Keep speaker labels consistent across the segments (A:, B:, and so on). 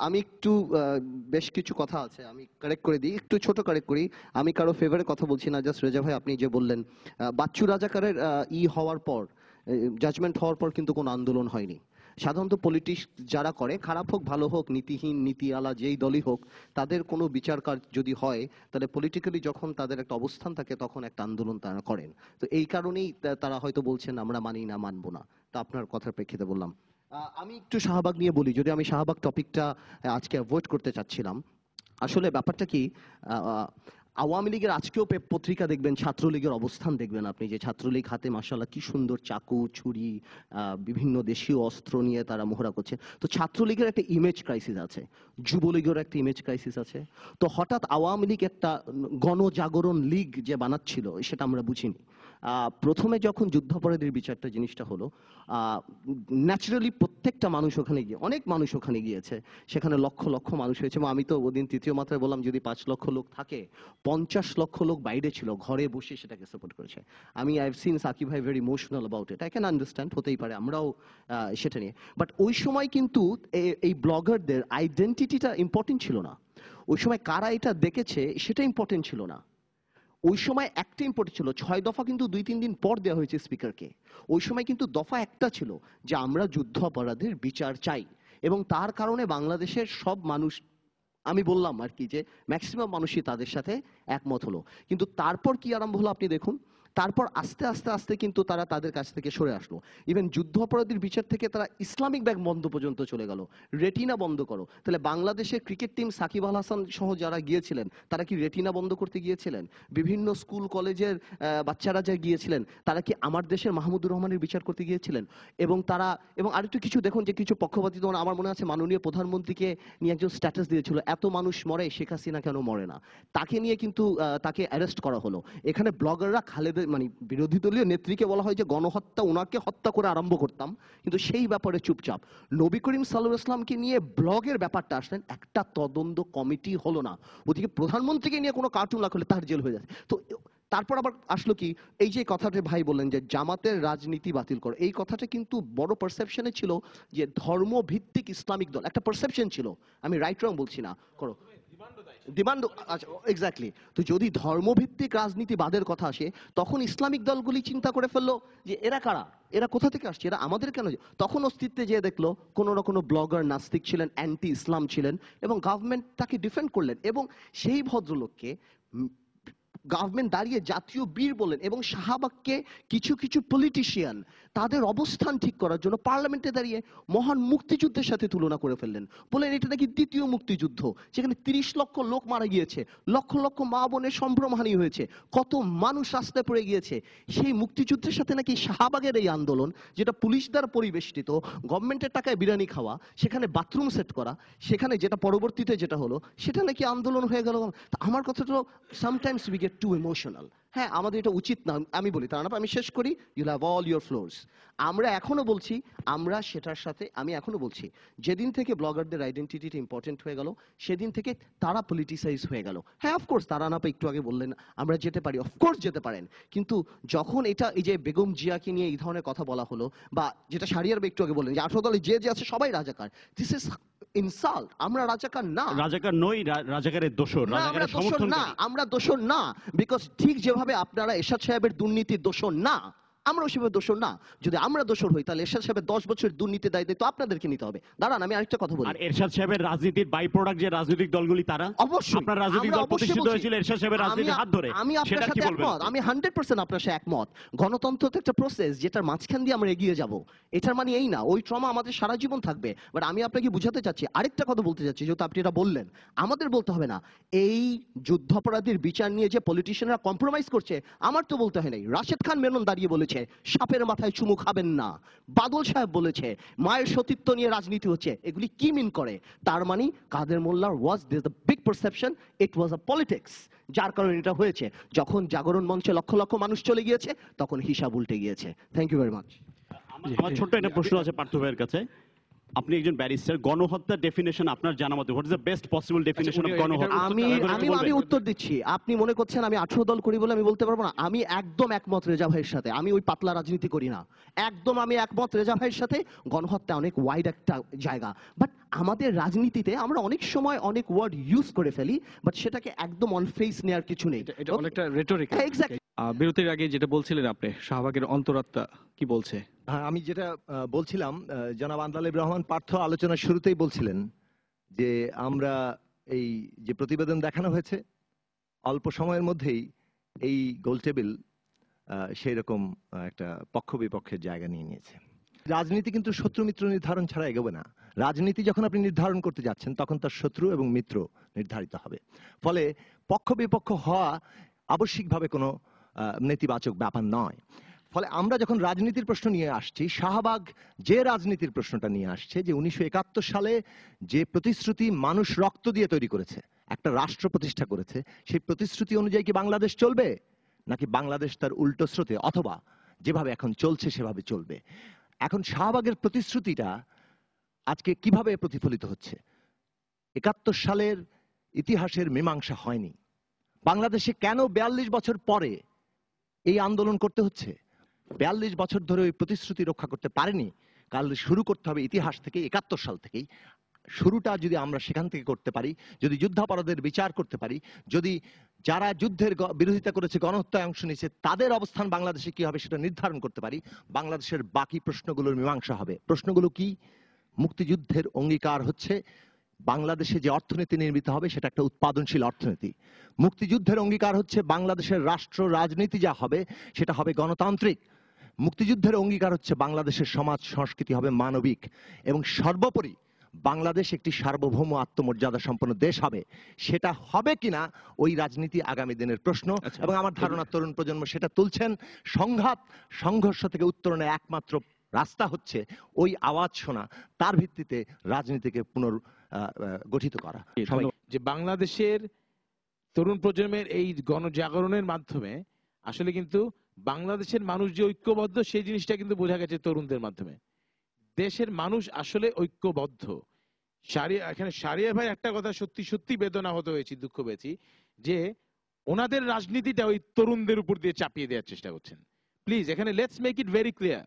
A: আমি একটু বেশ কিছু কথা আছে, আমি কারেক্ট করে দিই, একটু ছোট কারেক্ট করি। আমি কারো ফেভারে কথা বলছি না, জাস্ট রেজা ভাই আপনি যে বললেন বাচ্চু রাজাকারের হওয়ার পর, জাজমেন্ট হওয়ার পর কিন্তু কোনো আন্দোলন হয়নি। সাধারণত পলিটিক্স যারা করে, খারাপ হোক ভালো হোক, নীতিহীন নীতিআলা যেই দলই হোক, তাদের কোনো বিচার কাজ যদি হয়, তাহলে পলিটিক্যালি যখন তাদের একটা অবস্থান থাকে তখন একটা আন্দোলন তারা করেন। তো এই কারণেই তারা হয়তো বলছেন আমরা মানি না, মানবো না। তো আপনার কথার প্রেক্ষিতে বললাম। আমি একটু শাহবাগ নিয়ে বলি, যদি আমি শাহবাগ টপিকটা আজকে অ্যাভয়েড করতে চাচ্ছিলাম। আসলে ব্যাপারটা কি, আহ, আওয়ামী লীগের আজকেও পত্রিকা দেখবেন, ছাত্রলীগের অবস্থান দেখবেন আপনি, যে ছাত্রলীগ হাতে মাশাআল্লাহ কি সুন্দর চাকু ছুরি বিভিন্ন দেশীয় অস্ত্র নিয়ে তারা মহড়া করছে। তো ছাত্রলীগের একটা ইমেজ ক্রাইসিস আছে, যুবলীগের একটা ইমেজ ক্রাইসিস আছে। তো হঠাৎ আওয়ামী লীগ একটা গণজাগরণ লীগ যে বানাচ্ছিল, সেটা আমরা বুঝিনি। প্রথমে যখন যুদ্ধাপরাধীর বিচারটা জিনিসটা হলো, ন্যাচারালি প্রত্যেকটা মানুষ ওখানে গিয়ে, অনেক মানুষ ওখানে গিয়েছে, সেখানে লক্ষ লক্ষ মানুষ হয়েছে। এবং আমি তো ওদিন তৃতীয় মাত্রায় বললাম যদি 5 লক্ষ লোক থাকে, 50 লক্ষ লোক বাইরে ছিল, ঘরে বসে সেটাকে সাপোর্ট করেছে। আমি আই হ্যাভ সিন সাকিব ভাই very emotional about it, I can understand, হতেই পারে, আমরাও সেটা নিয়ে। বাট ওই সময় কিন্তু এই ব্লগারদের আইডেন্টিটিটা ইম্পর্টেন্ট ছিল না। ওই সময় কারা এটা দেখেছে সেটা ইম্পর্টেন্ট ছিল না। ওই সময় একটা ইম্পর্টেন্ট ছিল, 6 দফা কিন্তু 2-3 দিন পর দেওয়া হয়েছে স্পিকারকে। ওই সময় কিন্তু দফা একটা ছিল যে আমরা যুদ্ধ অপরাধের বিচার চাই, এবং তার কারণে বাংলাদেশের সব মানুষ, আমি বললাম আর কি, যে ম্যাক্সিমাম মানুষই তাদের সাথে একমত হলো। কিন্তু তারপর কি আরম্ভ হলো আপনি দেখুন, তারপর আস্তে আস্তে আস্তে কিন্তু তারা তাদের কাছ থেকে সরে আসলো। ইভেন যুদ্ধ অপরাধীর বিচার থেকে তারা ইসলামিক ব্যাংক বন্ধ পর্যন্ত চলে গেল, রেটিনা বন্ধ করো। তাহলে বাংলাদেশের ক্রিকেট টিম সাকিব আল হাসান সহ যারা গিয়েছিলেন, তারা কি রেটিনা বন্ধ করতে গিয়েছিলেন? বিভিন্ন স্কুল কলেজের বাচ্চারা যা গিয়েছিলেন, তারা কি আমার দেশের মাহমুদুর রহমানের বিচার করতে গিয়েছিলেন? এবং আরেকটু কিছু দেখুন, যে কিছু পক্ষপাতী, আমার মনে আছে মাননীয় প্রধানমন্ত্রীকে নিয়ে একজন স্ট্যাটাস দিয়েছিল, এত মানুষ মরে, শেখ হাসিনা কেন মরে না? তাকে নিয়ে কিন্তু তাকে অ্যারেস্ট করা হলো। এখানে ব্লগাররা খালেদের, মানে বিরোধী দলীয় নেত্রীকে বলা হয় যে গণহত্যা, ওনাকে হত্যা করে আরম্ভ করতাম, কিন্তু সেই ব্যাপারে চুপচাপ। নবী করিম সাল্লাল্লাহু আলাইহি ওয়াসাল্লামকে নিয়ে ব্লগের ব্যাপারটা আসলেন, একটা তদন্ত কমিটি হলো না। ওদিকে প্রধানমন্ত্রীকে নিয়ে কোনো কার্টুন লাগলে তার জেল হয়ে যাচ্ছে। তো তারপর আবার আসলো কি, এই যে কথাটা ভাই বললেন যে জামাতের রাজনীতি বাতিল করো, এই কথাটা কিন্তু বড় পারসেপশনে ছিল যে ধর্মভিত্তিক ইসলামিক দল, একটা পারসেপশন ছিল। আমি রাইট রং বলছি না, করো ডিমান্ড, আচ্ছা এক্স্যাক্টলি। তো যদি ধর্মভিত্তিক রাজনীতিবাদের কথা আসে, তখন ইসলামিক দলগুলি চিন্তা করে ফেললো যে এরা কারা, এরা কোথা থেকে আসছে, এরা আমাদের কেন? তখন অস্তিত্বে যেয়ে দেখলো কোনো না কোনো ব্লগার নাস্তিক ছিলেন, অ্যান্টি ইসলাম ছিলেন, এবং গভর্নমেন্ট তাকে ডিফেন্ড করলেন। এবং সেই ভদ্রলোককে গভর্নমেন্ট দাঁড়িয়ে জাতীয় বীর বলেন, এবং শাহবাগকে কিছু কিছু পলিটিশিয়ান তাদের অবস্থান ঠিক করার জন্য পার্লামেন্টে দাঁড়িয়ে মহান মুক্তিযুদ্ধের সাথে তুলনা করে ফেললেন, বলেন এটা নাকি দ্বিতীয় মুক্তিযুদ্ধ, যেখানে 30 লক্ষ লোক মারা গিয়েছে, লক্ষ লক্ষ মা বোনের সম্ভ্রমহানি হয়েছে, কত মানুষ রাস্তায় পড়ে গিয়েছে। সেই মুক্তিযুদ্ধের সাথে নাকি শাহবাগের এই আন্দোলন, যেটা পুলিশ দ্বারা পরিবেষ্টিত, গভর্নমেন্টের টাকায় বিরিয়ানি খাওয়া, সেখানে বাথরুম সেট করা, সেখানে যেটা পরবর্তীতে যেটা হলো, সেটা নাকি আন্দোলন হয়ে গেল। আমার কথা তো, sometimes we get too emotional. হ্যাঁ, আমাদের এটা উচিত না, আমি বলি, তার না আমি শেষ করি, you'll have all your floors. আমরা এখনো বলছি, আমরা সেটার সাথে, আমি এখনো বলছি, যেদিন থেকে ব্লগারদের আইডেন্টিটিটা ইম্পর্টেন্ট হয়ে গেল, সেদিন থেকে তারা পলিটিসাইজ হয়ে গেল। হ্যাঁ, অফকোর্স তারা না, একটু আগে বললেন আমরা যেতে পারি, অফকোর্স যেতে পারেন, কিন্তু যখন এটা, এই যে বেগম জিয়াকে নিয়ে এই ধরনের কথা বলা হলো, বা যেটা শাহরিয়ার একটু আগে বললেন যে 18 দলে যে যে আছে সবাই রাজাকার, দিস ইজ ইনসাল্ট। আমরা রাজাকার না,
B: রাজাকার নই, রাজাকারের দোসর,
A: না আমরা
B: রাজাকারের
A: দোষর না,
B: সমর্থনকারী।
A: আমরা দোষর না। বিকজ ঠিক যেভাবে আপনারা এরশাদ সাহেবের দুর্নীতির দোষর না, আমরা সেভাবে দোষর না। যদি আমরা দোষর হই, তাহলে এরশাদ সাহেবের 10 বছর দুর্নীতি দায়িত্ব আপনাদেরকে নিতে হবে। দাঁড়ান, আমি আরেকটা কথা বলি।
B: আর এরশাদ সাহেবের রাজনীতির বাই প্রোডাক্ট যে রাজনৈতিক দলগুলি, তারা
A: অবশ্যই,
B: আপনার রাজনৈতিক দল প্রতিষ্ঠিত হয়েছিল এরশাদ সাহেবের রাজনীতির হাত ধরে,
A: আমি আপনার
B: সেটা কি
A: সাথে
B: বলবেন?
A: একমত, আমি 100% আপনার সাথে একমত। গণতন্ত্র তো একটা প্রসেস, যেটার মাঝখান দিয়ে আমরা এগিয়ে যাব। এটার মানে এই না ওই ট্রমা আমাদের সারা জীবন থাকবে। বাট আমি আপনাকে বুঝাতে চাচ্ছি, আরেকটা কথা বলতে চাচ্ছি, যেহেতু আপনি এটা বললেন, আমাদের বলতে হবে না। এই যুদ্ধাপরাধীর বিচার নিয়ে যে পলিটিশিয়ানরা কম্প্রোমাইজ করছে, আমার তো বলতে হয় নাই। রাশেদ খান মেনন দাঁড়িয়ে বলেছে সাপের মাথায় চুমু খাবেন না, বাদল সাহেব বলেছে মায়ের সতীত্ব নিয়ে রাজনীতি হচ্ছে। এগুলি কি মিন করে? তার মানে কাদের মোল্লার was this the big perception, it was a politics, যার কারণে এটা হয়েছে। যখন জাগরণ মঞ্চে লক্ষ লক্ষ মানুষ চলে গিয়েছে, তখন হিসাব উল্টে গিয়েছে। Thank you very much.
B: আমার ছোট্ট একটা প্রশ্ন আছে পার্থ ভাইয়ের কাছে। আপনি একজন ব্যারিস্টার, গণহত্যা ডেফিনেশন আপনার জানা মতে what is the best possible definition of
C: উনি
B: গণহত্যা?
A: আমি আমি আমি উত্তর দিচ্ছি। আপনি মনে করছেন আমি 18 দল করি বলে আমি বলতে পারবো না? আমি একদম একমত রেজা ভাইয়ের সাথে। আমি ওই পাতলা রাজনীতি করি না। একদম আমি একমত রেজা ভাইয়ের সাথে। গণহত্যা অনেক ওয়াইড একটা জায়গা। বাট আমাদের রাজনীতিতে আমরা অনেক সময় অনেক ওয়ার্ড ইউজ করে ফেলি, বাট সেটাকে একদম অন ফেস নেওয়ার কিছু নেই।
C: এটা অনেকটা রেটরিক।
A: এক্স্যাক্টলি।
C: বিরতির আগে যেটা বলছিলেন আপনি, শাহবাগের অন্তরাত্মা কি বলছে?
D: হ্যাঁ, আমি যেটা বলছিলাম, জনাব আন্দালিব রহমান পার্থ আলোচনার শুরুতেই বলছিলেন যে আমরা এই যে প্রতিবেদন দেখানো হয়েছে অল্প সময়ের মধ্যেই এই গোল টেবিল সেই রকম একটা পক্ষ বিপক্ষের জায়গা নিয়ে নিয়েছে। রাজনীতি কিন্তু শত্রু মিত্র নির্ধারণ ছাড়া এগোবে না। রাজনীতি যখন আপনি নির্ধারণ করতে যাচ্ছেন তখন তার শত্রু এবং মিত্র নির্ধারিত হবে। ফলে পক্ষ বিপক্ষ হওয়া আবশ্যিকভাবে কোনো নেতিবাচক ব্যাপার নয়। ফলে আমরা যখন রাজনীতির প্রশ্ন নিয়ে আসছি, শাহবাগ যে রাজনীতির প্রশ্নটা নিয়ে আসছে যে 1971 সালে যে প্রতিশ্রুতি মানুষ রক্ত দিয়ে তৈরি করেছে, একটা রাষ্ট্র প্রতিষ্ঠা করেছে, সেই প্রতিশ্রুতি অনুযায়ী কি বাংলাদেশ চলবে, নাকি বাংলাদেশ তার উল্টো স্রোতে অথবা যেভাবে এখন চলছে সেভাবে চলবে? এখন শাহবাগের প্রতিশ্রুতিটা আজকে কিভাবে প্রতিফলিত হচ্ছে? 71 সালের ইতিহাসের মীমাংসা হয়নি। বাংলাদেশে কেন 42 বছর পরে এই আন্দোলন করতে হচ্ছে? 42 বছর ধরে ওই প্রতিশ্রুতি রক্ষা করতে পারেনি। কাল শুরু করতে হবে ইতিহাস থেকে, 71 সাল থেকেই। শুরুটা যদি আমরা সেখান থেকে করতে পারি, যদি যুদ্ধাপরাধের বিচার করতে পারি, যদি যারা যুদ্ধের বিরোধিতা করেছে, গণহত্যায় অংশ নিয়েছে, তাদের অবস্থান বাংলাদেশে কি হবে সেটা নির্ধারণ করতে পারি, বাংলাদেশের বাকি প্রশ্নগুলোর মীমাংসা হবে। প্রশ্নগুলো কি? মুক্তিযুদ্ধের অঙ্গীকার হচ্ছে বাংলাদেশে যে অর্থনীতি নির্মিত হবে সেটা একটা উৎপাদনশীল অর্থনীতি। মুক্তিযুদ্ধের অঙ্গীকার হচ্ছে বাংলাদেশের রাষ্ট্র রাজনীতি যা হবে সেটা হবে গণতান্ত্রিক। মুক্তিযুদ্ধের অঙ্গীকার হচ্ছে বাংলাদেশের সমাজ সংস্কৃতি হবে মানবিক, এবং সর্বোপরি বাংলাদেশ একটি সার্বভৌম আত্মমর্যাদা সম্পন্ন দেশ হবে। সেটা হবে কিনা ওই রাজনীতি আগামী দিনের প্রশ্ন, এবং আমার ধারণা তরুণ প্রজন্ম সেটা তুলছেন। সংঘাত সংঘর্ষ থেকে উত্তরণের একমাত্র রাস্তা হচ্ছে ওই আওয়াজ শোনা, তার ভিত্তিতে রাজনীতিকে গঠিত করা। সবাই
E: যে বাংলাদেশের তরুণ প্রজন্মের এই গণজাগরণের মাধ্যমে আসলে কিন্তু বাংলাদেশের মানুষ যে ঐক্যবদ্ধ সেই জিনিসটা কিন্তু বোঝা গেছে তরুণদের মাধ্যমে। দেশের মানুষ আসলে ঐক্যবদ্ধ। এখানে সারিয়া ভাই একটা কথা সত্যি সত্যি বেদনা হতে হয়েছে, দুঃখ পেয়েছি যে ওনাদের রাজনীতিটা ওই তরুণদের উপর দিয়ে চাপিয়ে দেওয়ার চেষ্টা করছেন। প্লিজ এখানে let's make it very clear,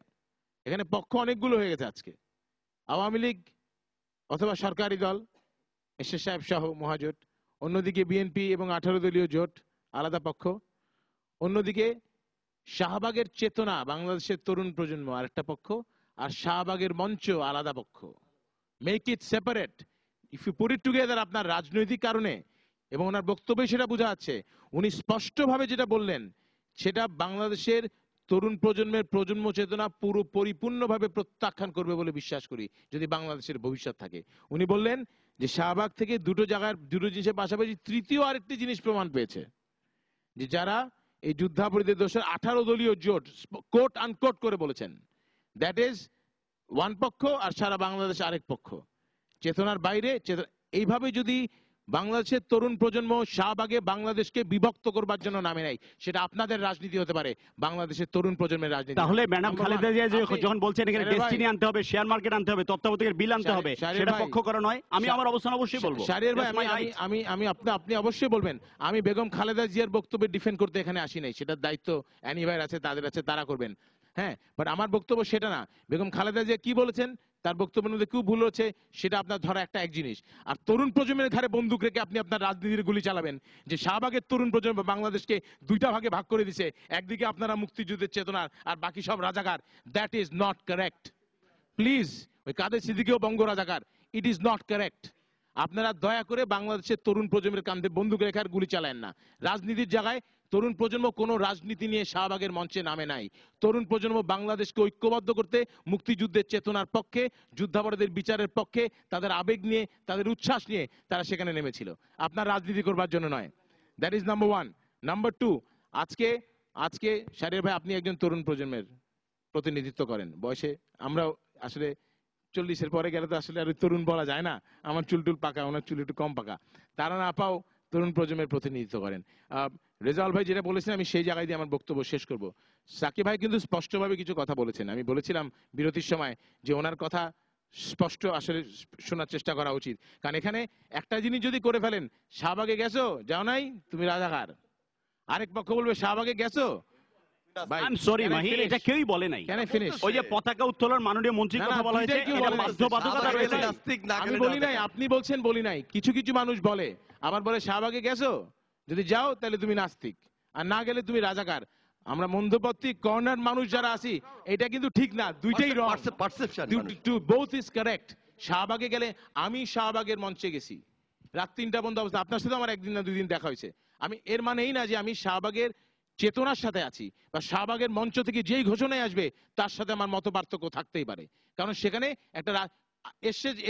E: এখানে পক্ষ অনেকগুলো হয়ে গেছে আজকে। আওয়ামী লীগ অথবা সরকারি দল, এরশাদ সাহেব সহ মহাজোট, অন্যদিকে বিএনপি এবং 18 দলীয় জোট আলাদা পক্ষ, অন্যদিকে শাহবাগের চেতনা বাংলাদেশের তরুণ প্রজন্ম আরেকটা পক্ষ, আর শাহবাগের মঞ্চ আলাদা পক্ষ। Make it separate. If you put it together, আপনার রাজনৈতিক কারণে, এবং ওনার বক্তব্যে সেটা বোঝা যাচ্ছে, উনি স্পষ্টভাবে যেটা বললেন সেটা বাংলাদেশের তরুণ প্রজন্মের প্রজন্ম চেতনা পুরো পরিপূর্ণভাবে প্রত্যাখ্যান করবে বলে বিশ্বাস করি যদি বাংলাদেশের ভবিষ্যৎ থাকে। উনি বললেন যে শাহবাগ থেকে দুটো জিনিসের পাশাপাশি তৃতীয় আরেকটি জিনিস প্রমাণ পেয়েছে, যে যারা এই যুদ্ধাপরাধীদের দোষের 18 দলীয় জোট কোট আনকোট করে বলেছেন দ্যাট ইজ ওয়ান পক্ষ আর সারা বাংলাদেশ আরেক পক্ষ, চেতনার বাইরে। এইভাবে যদি বাংলাদেশের তরুণ প্রজন্ম শাহবাগে বাংলাদেশকে বিভক্ত করবার জন্য নামে নাই, সেটা আপনাদের রাজনীতি হতে পারে, বাংলাদেশের তরুণ প্রজন্মের রাজনীতি।
B: তাহলে ম্যাডাম খালেদা জিয়া যে যখন বলছেন এখানে ডেস্টিনি আনতে হবে, শেয়ার মার্কেট আনতে হবে, তত্ত্বাবধায়কের বিল আনতে হবে, সেটা পক্ষ করা নয়। আমি আমার অবস্থান অবশ্যই বলবো।
E: শাহরিয়ার ভাই, আপনি অবশ্যই বলবেন। আমি বেগম খালেদা জিয়ার বক্তব্য ডিফেন্ড করতে এখানে আসি নাই, সেটার দায়িত্ব অ্যানি ভাইয়ের আছে, তাদের আছে, তারা করবেন। হ্যাঁ, বাট আমার বক্তব্য সেটা না। বেগম খালেদা জিয়া কি বলেছেন, তার বক্তব্যের মধ্যে কি ভুল হচ্ছে সেটা আপনার ধরা এক জিনিস, আর তরুণ প্রজন্মের ঘাড়ে বন্দুক রেখে আপনি আপনার রাজনীতির গুলি চালাবেন। যে শাহবাগের তরুণ প্রজন্ম বাংলাদেশকে দুইটা ভাগে ভাগ করে দিছে, একদিকে আপনারা মুক্তিযুদ্ধের চেতনার আর বাকি সব রাজাকার, that is not correct. Please, ওই কাদের সিদ্দিকীও বঙ্গ রাজাকার, ইট ইজ নট কারেক্ট। আপনারা দয়া করে বাংলাদেশের তরুণ প্রজন্মের কাঁধে বন্দুক রেখে আর গুলি চালায়েন না। রাজনীতির জায়গায় তরুণ প্রজন্ম কোনো রাজনীতি নিয়ে শাহবাগের মঞ্চে নামে নাই। তরুণ প্রজন্ম বাংলাদেশকে ঐক্যবদ্ধ করতে, মুক্তিযুদ্ধের চেতনার পক্ষে, যুদ্ধাপরাধীদের বিচারের পক্ষে, তাদের আবেগ নিয়ে, তাদের উচ্ছ্বাস নিয়ে তারা সেখানে নেমেছিল, আপনার রাজনীতি করবার জন্য নয়। That is number one. Number two, আজকে শাহরিয়ার ভাই আপনি একজন তরুণ প্রজন্মের প্রতিনিধিত্ব করেন বয়সে। আমরা আসলে 40-এর পরে গেলে তো আসলে আর তরুণ বলা যায় না, আমার চুল পাকা, ওনার চুল একটু কম পাকা, তারা না পাও তরুণ প্রজন্মের প্রতিনিধিত্ব করেন। রেজাউল ভাই যেটা বলেছেন আমি সেই জায়গায় দিয়ে আমার বক্তব্য শেষ করব। সাকিব ভাই কিন্তু স্পষ্টভাবে কিছু কথা বলেছেন। আমি বলেছিলাম বিরতির সময় যে ওনার কথা স্পষ্ট আসলে শোনার চেষ্টা করা উচিত। কারণ এখানে একটা জিনিস যদি করে ফেলেন, শাহবাগে গেছো, যাও নাই, তুমি রাজাকার। আরেক পক্ষ বলবে শাহবাগে গেছো, ভাই
B: I am sorry
E: can I
B: Mahi,
E: finish?
B: এটা কেউই বলে নাই।
E: Can I finish?
B: ওই যে পতাকা উত্তোলন মাননীয় মন্ত্রীর
E: না,
B: কথা
E: না,
B: বলা হয়েছে,
E: দুইটাই কেউ
B: এটা
E: বলে নাই।
B: বাধ্যবাধকতা রয়েছে।
E: আমি বলি নাই, আপনি বলছেন বলি নাই। কিছু কিছু মানুষ বলে, আবার বলে শাহবাগে গেছো, যদি যাও তাহলে তুমি নাস্তিক, আর না গেলে তুমি রাজাকার। আমরা মধ্যবর্তী কর্নার মানুষ যারা আছি, এটা কিন্তু ঠিক না, দুইটাই রং। Both is correct. শাহবাগে গেলে, আমি শাহবাগের মঞ্চে গেছি রাত 3টা পর্যন্ত অবস্থা, আপনার সাথে আমার একদিন না 2 দিন দেখা হয়েছে। আমি এর মানে এই না যে আমি শাহবাগের চেতনার সাথে আছি, বা শাহবাগের মঞ্চ থেকে যেই ঘোষণায় আসবে তার সাথে আমার মত পার্থক্য থাকতেই পারে। কারণ সেখানে একটা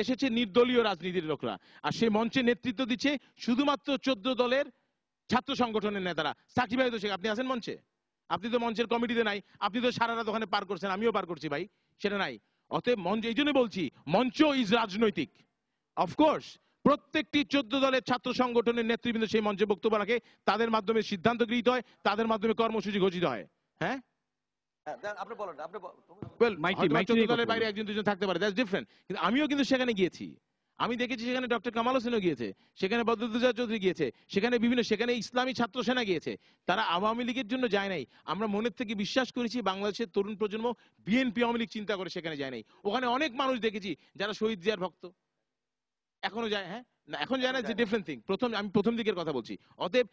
E: এসেছে নির্দলীয় রাজনীতির লোকরা, আর সেই মঞ্চে নেতৃত্ব দিচ্ছে শুধুমাত্র 14 দলের ছাত্র সংগঠনের নেতারা। সাকিব ভাই তো আপনি আছেন মঞ্চে, আপনি তো মঞ্চের কমিটিতে নাই, আপনি তো সারা রাত ওখানে পার করছেন, আমিও পার করছি ভাই, সেটা নাই। অতএব মঞ্চ, এই জন্য বলছি মঞ্চ ইজ রাজনৈতিক। অফকোর্স প্রত্যেকটি 14 দলের ছাত্র সংগঠনের নেতৃবৃন্দ সেই মঞ্চে বক্তব্য রাখে, তাদের মাধ্যমে সিদ্ধান্ত গৃহীত হয়, তাদের মাধ্যমে কর্মসূচি ঘোষিত হয়। হ্যাঁ, দলের বাইরে একজন দুজন থাকতে পারে, দ্যাটস ডিফারেন্ট। কিন্তু আমিও কিন্তু সেখানে গিয়েছি, আমি দেখেছি সেখানে ডক্টর কামাল হোসেনও গিয়েছে, সেখানে বদরুদ্দোজা চৌধুরী গিয়েছে, সেখানে ইসলামী ছাত্র সেনা গিয়েছে। তারা আওয়ামী লীগের জন্য যায় নাই। আমরা মনের থেকে বিশ্বাস করেছি বাংলাদেশের তরুণ প্রজন্ম বিএনপি আওয়ামী লীগ চিন্তা করে সেখানে যায় নাই। ওখানে অনেক মানুষ দেখেছি যারা শহীদ জিয়ার ভক্ত, এখনো যায়। হ্যাঁ, না এখন যায় না, যে ডিফারেন্ট থিং। আমি প্রথম দিকের কথা বলছি। অতএব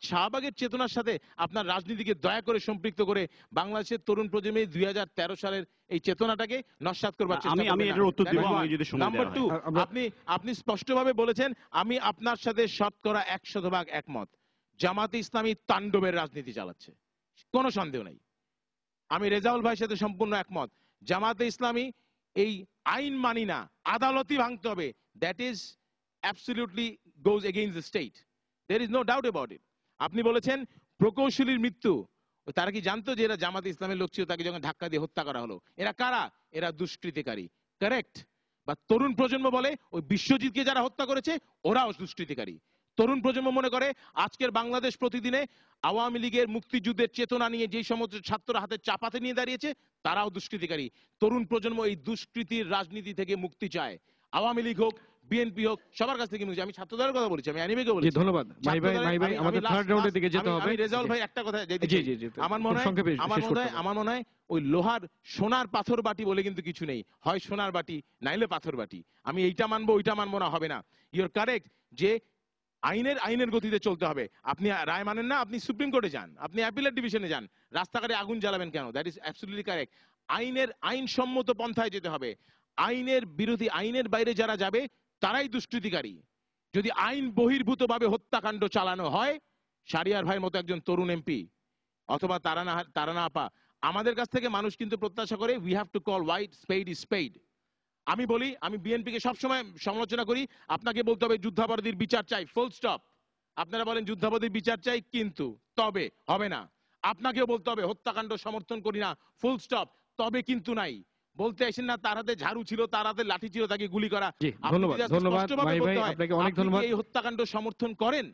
E: শাহবাগের চেতনার সাথে আপনার রাজনীতিকে দয়া করে সম্পৃক্ত করে বাংলাদেশের তরুণ প্রজন্মের 2013 সালের এই চেতনাটাকে নস্যাৎ করবার চেষ্টা করবেন।
B: আমি এর উত্তর দিব, আমি যদি সময়
E: নাম্বার
B: দেওয়া হয়।
E: 2, আপনি স্পষ্টভাবে বলেছেন, আমি আপনার সাথে শতকরা 100% একমত। জামাতে ইসলামী তাণ্ডবের রাজনীতি চালাচ্ছে, কোনো সন্দেহ নাই। আমি রেজাউল ভাইয়ের সাথে সম্পূর্ণ একমত। জামাতে ইসলামী এই আইন মানি না, আদালতই ভাঙতে হবে, that is absolutely goes against the state, there is no doubt about it. আপনি বলেছেন প্রকৌশলীর মৃত্যু, তারা কি জানতো যে এরা জামাত ইসলামের লোক ছিল? তাকে যখন ধাক্কা দিয়ে হত্যা করা হলো, এরা কারা? এরা দুষ্কৃতিকারী, কারেক্ট। বা তরুণ প্রজন্ম বলে ওই বিশ্বজিৎকে যারা হত্যা করেছে ওরাও দুষ্কৃতিকারী। তরুণ প্রজন্ম মনে করে আজকের বাংলাদেশ প্রতিদিনে আওয়ামী লীগের মুক্তিযুদ্ধের চেতনা নিয়ে যেই সমস্ত ছাত্ররা হাতে চাপাতে নিয়ে দাঁড়িয়েছে তারাও দুষ্কৃতিকারী। তরুণ প্রজন্ম এই দুষ্কৃতির রাজনীতি থেকে মুক্তি চায়। আওয়ামী লীগ হোক, বিএনপি হোক, সবার কাছ থেকে মুক্তি। আমি ছাত্রদের কথা বলেছি, আমি অ্যানিমেকে বলেছি।
C: জি ধন্যবাদ মাহি ভাই, আমাদের থার্ড রাউন্ডের দিকে যেতে হবে।
E: আমি রেজাউল ভাই একটা কথা,
C: জি
E: আমার মনে হয় ওই লোহার সোনার পাথর বাটি বলে কিন্তু কিছু নেই, হয় সোনার বাটি নাইলে পাথর বাটি। আমি এইটা মানবো ওইটা মানবো না, হবে না। ইউর কারেক্ট যে আইনের গতিতে চলতে হবে। আপনি রায় মানেন না, আপনি সুপ্রিম কোর্টে যান, আপনি অ্যাপিলেট ডিভিশনে যান, রাস্তাঘাটে আগুন জ্বালাবেন কেন? That is absolutely correct. আইনসম্মত পন্থায় যেতে হবে। আইনের বিরোধী, আইনের বাইরে যারা যাবে তারাই দুষ্কৃতিকারী। যদি আইন বহির্ভূত ভাবে হত্যাকাণ্ড চালানো হয়, শারিয়ার ভাইয়ের মতো একজন তরুণ এমপি অথবা তারানা আপা, আমাদের কাছ থেকে মানুষ কিন্তু প্রত্যাশা করে we have to call white spade is spade. আমি বলি, আমি বিএনপিকে সবসময় সমালোচনা করি, আপনাকে বলতে হবে যুদ্ধাপরাধীর বিচার চাই, ফুল স্টপ। আপনারা বলেন যুদ্ধাপরাধীর বিচার চাই কিন্তু, তবে হবে না। আপনাকেও বলতে হবে হত্যাকাণ্ড সমর্থন করি না, ফুল স্টপ, তবে কিন্তু নাই। বলতে আসেন না তার হাতে ঝাড়ু ছিল, তার হাতে লাঠি ছিল, তাকে গুলি করা।
C: ধন্যবাদ মাহি ভাই, আপনাকে অনেক ধন্যবাদ।
E: এই হত্যাকাণ্ড সমর্থন করেন?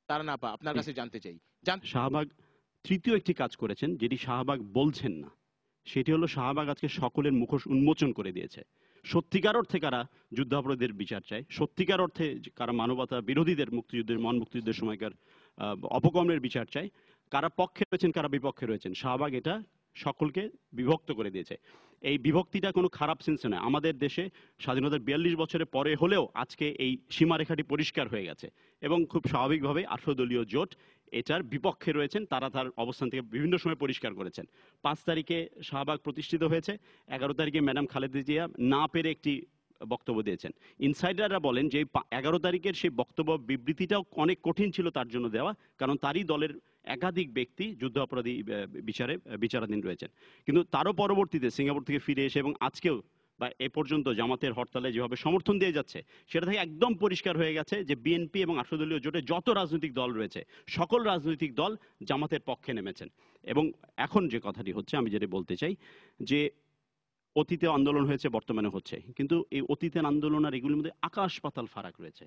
E: তারা না পা আপনার কাছে জানতে চাই।
B: শাহবাগ তৃতীয় একটি কাজ করেছেন যেটি শাহবাগ বলছেন না, সেটি হলো শাহবাগ আজকে সকলের মুখোশ উন্মোচন করে দিয়েছে। সত্যিকার অর্থে কারা যুদ্ধাপরাধীদের বিচার চায়, সত্যিকার অর্থে কারা মানবতা বিরোধীদের, মুক্তিযুদ্ধের সময়কার অপকর্মের বিচার চায়, কারা পক্ষে রয়েছেন কারা বিপক্ষে রয়েছেন, শাহবাগ এটা সকলকে বিভক্ত করে দিয়েছে। এই বিভক্তিটা কোনো খারাপ সেন্সে নয়। আমাদের দেশে স্বাধীনতার 42 বছরের পরে হলেও আজকে এই সীমারেখাটি পরিষ্কার হয়ে গেছে এবং খুব স্বাভাবিকভাবে 18 দলীয় জোট এটার বিপক্ষে রয়েছেন। তারা তার অবস্থান থেকে বিভিন্ন সময় পরিষ্কার করেছেন। 5 তারিখে শাহবাগ প্রতিষ্ঠিত হয়েছে, 11 তারিখে ম্যাডাম খালেদা জিয়া না পেরে একটি বক্তব্য দিয়েছেন। ইনসাইডাররা বলেন যে 11 তারিখের সেই বক্তব্য বিবৃতিটাও অনেক কঠিন ছিল তার জন্য দেওয়া, কারণ তারই দলের একাধিক ব্যক্তি যুদ্ধাপরাধী বিচারাধীন রয়েছেন। কিন্তু তারও পরবর্তীতে সিঙ্গাপুর থেকে ফিরে এসে এবং আজকেও বা এ পর্যন্ত জামাতের হরতালে যেভাবে সমর্থন দিয়ে যাচ্ছে, সেটা থেকে একদম পরিষ্কার হয়ে গেছে যে বিএনপি এবং 18 দলীয় জোটে যত রাজনৈতিক দল রয়েছে সকল রাজনৈতিক দল জামাতের পক্ষে নেমেছেন। এবং এখন যে কথাটি হচ্ছে, আমি যেটা বলতে চাই যে অতীতে আন্দোলন হয়েছে, বর্তমানে হচ্ছে, কিন্তু এই অতীতের আন্দোলন আর এগুলির মধ্যে আকাশ পাতাল ফারাক রয়েছে।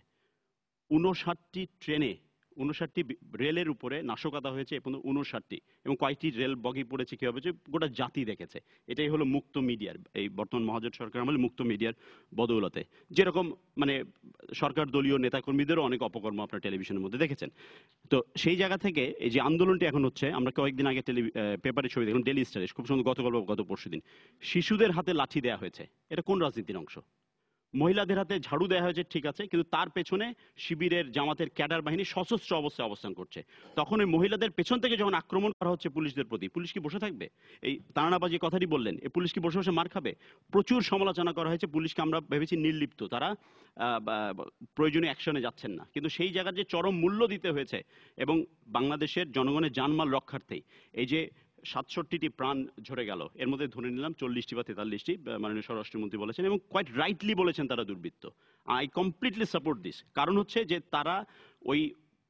B: 59টি ট্রেনে 59টি রেলের উপরে নাশকতা হয়েছে এবং 59টি, এবং কয়েকটি রেল বগি পড়েছে কি হবে যে গোটা জাতি দেখেছে। এটাই হলো মুক্ত মিডিয়ার, এই বর্তমান মহাজোট সরকার আমলে মুক্ত মিডিয়ার বদৌলতে। যেরকম মানে সরকার দলীয় নেতাকর্মীদেরও অনেক অপকর্ম আপনার টেলিভিশনের মধ্যে দেখেছেন। তো সেই জায়গা থেকে এই যে আন্দোলনটি এখন হচ্ছে, আমরা কয়েকদিন আগে পেপারে ছবি দেখলাম, ডেলি স্টারে খুব সুন্দর, গতকাল বা গত পরশুদিন শিশুদের হাতে লাঠি দেওয়া হয়েছে। এটা কোন রাজনীতির অংশ? মহিলাদের হাতে ঝাড়ু দেওয়া হয়েছে ঠিক আছে, কিন্তু তার পেছনে শিবিরের জামাতের ক্যাডার বাহিনী সশস্ত্র অবস্থায় অবস্থান করছে। তখন ওই মহিলাদের পেছন থেকে যখন আক্রমণ করা হচ্ছে পুলিশদের প্রতি, পুলিশ কি বসে থাকবে? এই তারানাবাজি কথাটি বললেন, এই পুলিশ কি বসে বসে মার খাবে? প্রচুর সমালোচনা করা হয়েছে পুলিশকে, আমরা ভেবেছি নির্লিপ্ত, তারা প্রয়োজনীয় অ্যাকশনে যাচ্ছেন না, কিন্তু সেই জায়গার যে চরম মূল্য দিতে হয়েছে এবং বাংলাদেশের জনগণের জানমাল রক্ষার্থেই এই যে 67টি প্রাণ ঝরে গেল, এর মধ্যে ধরে নিলাম 40টি বা 43টি মাননীয় স্বরাষ্ট্রমন্ত্রী বলেছেন, এবং কোয়াইট রাইটলি বলেছেন তারা দুর্বৃত্ত। I completely support this. কারণ হচ্ছে যে তারা ওই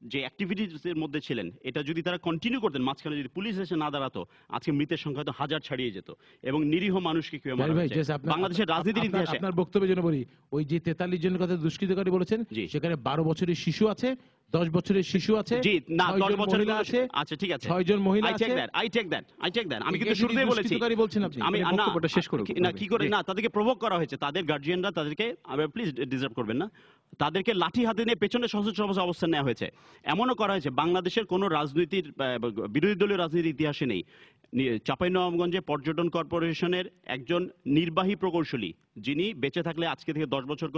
B: যে অ্যাক্টিভিটিসের মধ্যে ছিলেন, এটা যদি তারা কন্টিনিউ করতেন, মাঝখানে যদি পুলিশ এসে না দাঁড়াতো, আজকে মৃতের সংখ্যা তো 1000 ছাড়িয়ে যেত এবং নিরীহ মানুষকে কিভাবে মারা
E: ভাই,
B: হচ্ছে।
E: just
B: বাংলাদেশের রাজনীতির ইতিহাসে
E: আপনার বক্তব্যের জন্য বলি, ওই যে 43 জনের কথা দুষ্কৃতকারী বলেছেন,
B: জি।
E: সেখানে 12 বছরের শিশু আছে, 10 বছরের শিশু আছে,
B: জি না
E: 6
B: 10
E: জন
B: বছরের
E: মহিলা আছে,
B: আচ্ছা ঠিক আছে,
E: 6 জন মহিলা
B: আই টেক
E: আছে।
B: That, I take that, I take that. আমি কিন্তু
E: একে
B: শুরুতেই বলেছি,
E: দুষ্কৃতকারী বলছেন আপনি।
B: আমি
C: মানে
B: না
C: বক্তব্যটা শেষ করুন।
B: না কি করে
C: জি।
B: না, তাদেরকে প্রভোগ করা হয়েছে, তাদের গার্জিয়ানরা তাদেরকে, প্লিজ ডিজার্ভ করবেন না, তাদেরকে লাঠি হাতে নিয়ে পেছনে সশস্ত্র অবস্থান নেওয়া হয়েছে। এমনও করা হয়েছে, বাংলাদেশের কোনো রাজনীতির বিরোধী দলীয় রাজনীতির ইতিহাসে নেই, চাঁপাইনবাবগঞ্জে পর্যটন কর্পোরেশনের একজন নির্বাহী প্রকৌশলী, যিনি বেঁচে থাকলে আজকে থেকে 10 বছর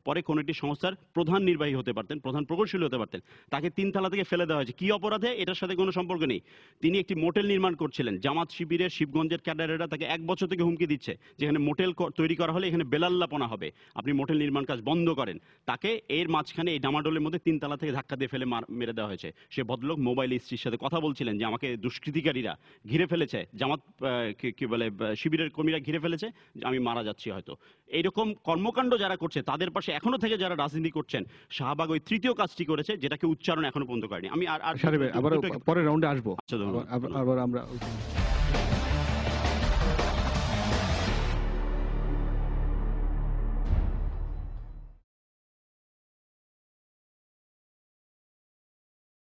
B: পরে কোনো একটি সংস্থার প্রধান নির্বাহী হতে পারতেন, প্রধান প্রকৌশলী হতে পারতেন, তাকে 3 তলা থেকে ফেলে দেওয়া হয়েছে। কি অপরাধে? এটার সাথে কোনো সম্পর্ক নেই। তিনি একটি মোটেল নির্মাণ করছিলেন, জামাত শিবিরের শিবগঞ্জের ক্যাডারেরা তাকে 1 বছর থেকে হুমকি দিচ্ছে, যেখানে মোটেল তৈরি করা হলে এখানে বেলাল্লাপনা হবে, আপনি মোটেল নির্মাণ কাজ বন্ধ করেন। তাকে এর মাঝখানে এই ডামাডোলের মধ্যে 3 তলা থেকে ধাক্কা দিয়ে ফেলে মেরে দেওয়া হয়েছে। সে ভদ্রলোক মোবাইল স্ত্রীর সাথে কথা বলছিলেন যে আমাকে দুষ্কৃতিকারীরা ঘিরে ফেলেছে, জামাত কি বলে শিবিরের কর্মীরা ঘিরে ফেলেছে, আমি মারা যাচ্ছি হয়তো। এইরকম কর্মকাণ্ড যারা করছে তাদের পাশে এখনো থেকে যারা রাজনীতি করছেন, শাহবাগ ওই তৃতীয় কাজটি করেছে, যেটাকে উচ্চারণ এখনো পর্যন্ত করেনি। আমি আর
C: সাহেব, আবার পরের রাউন্ডে আসবো।
B: আচ্ছা, ধন্যবাদ।
C: আবার আমরা